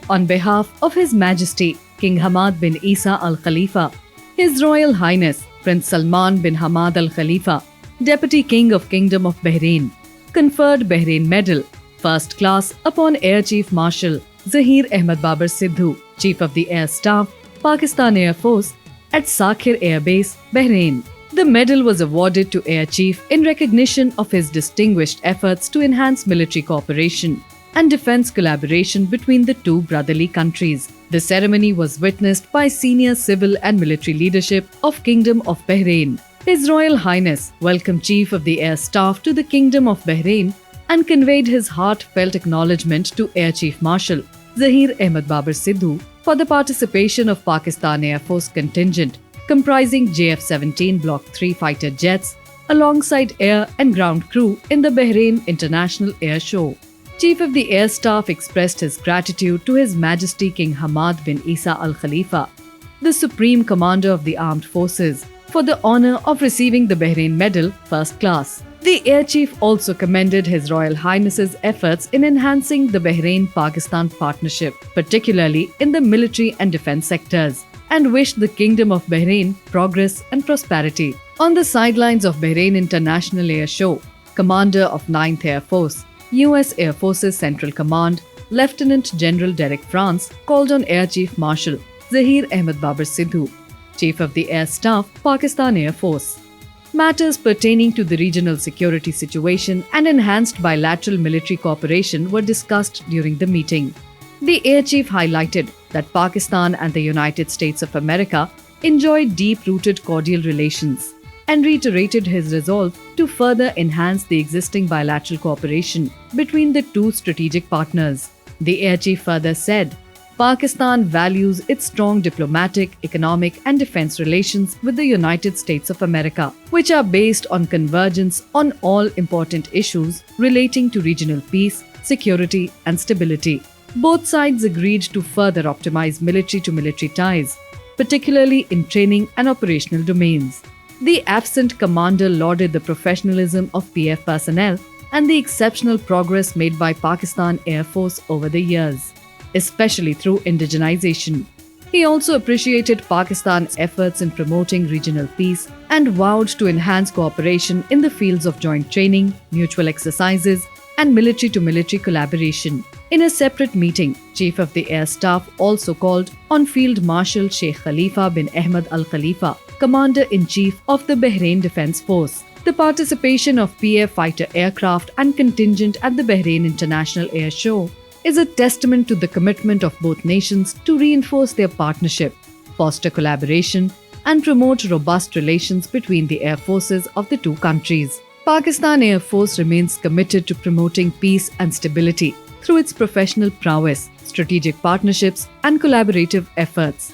on behalf of His Majesty King Hamad bin Isa Al Khalifa, His Royal Highness Prince Salman bin Hamad Al Khalifa, Deputy King of Kingdom of Bahrain, conferred Bahrain Medal, First Class upon Air Chief Marshal Zahir Ahmed Babar Sidhu, Chief of the Air Staff, Pakistan Air Force, at Sakhir Air Base, Bahrain. The medal was awarded to Air Chief in recognition of his distinguished efforts to enhance military cooperation and defense collaboration between the two brotherly countries. The ceremony was witnessed by senior civil and military leadership of Kingdom of Bahrain. His Royal Highness welcomed Chief of the Air Staff to the Kingdom of Bahrain and conveyed his heartfelt acknowledgement to Air Chief Marshal Zahir Ahmed Babar Sidhu for the participation of Pakistan Air Force contingent comprising JF-17 Block 3 fighter jets alongside air and ground crew in the Bahrain International Air Show. Chief of the Air Staff expressed his gratitude to His Majesty King Hamad bin Isa Al Khalifa, the Supreme Commander of the Armed Forces, for the honor of receiving the Bahrain Medal First Class. The Air Chief also commended His Royal Highness's efforts in enhancing the Bahrain-Pakistan partnership, particularly in the military and defense sectors, and wished the Kingdom of Bahrain progress and prosperity. On the sidelines of Bahrain International Air Show, Commander of 9th Air Force, U.S. Air Force's Central Command, Lieutenant General Derek France, called on Air Chief Marshal Zahir Ahmed Babar Sidhu, Chief of the Air Staff, Pakistan Air Force. Matters pertaining to the regional security situation and enhanced bilateral military cooperation were discussed during the meeting. The Air Chief highlighted that Pakistan and the United States of America enjoy deep-rooted cordial relations and reiterated his resolve to further enhance the existing bilateral cooperation between the two strategic partners. The Air Chief further said, Pakistan values its strong diplomatic, economic and defense relations with the United States of America, which are based on convergence on all important issues relating to regional peace, security and stability. Both sides agreed to further optimize military-to-military ties, particularly in training and operational domains. The absent commander lauded the professionalism of PF personnel and the exceptional progress made by Pakistan Air Force over the years, especially through indigenization. He also appreciated Pakistan's efforts in promoting regional peace and vowed to enhance cooperation in the fields of joint training, mutual exercises, and military-to-military collaboration. In a separate meeting, Chief of the Air Staff also called on Field Marshal Sheikh Khalifa bin Ahmed Al Khalifa, Commander-in-Chief of the Bahrain Defense Force. The participation of PF fighter aircraft and contingent at the Bahrain International Air Show is a testament to the commitment of both nations to reinforce their partnership, foster collaboration, and promote robust relations between the air forces of the two countries. Pakistan Air Force remains committed to promoting peace and stability through its professional prowess, strategic partnerships, and collaborative efforts.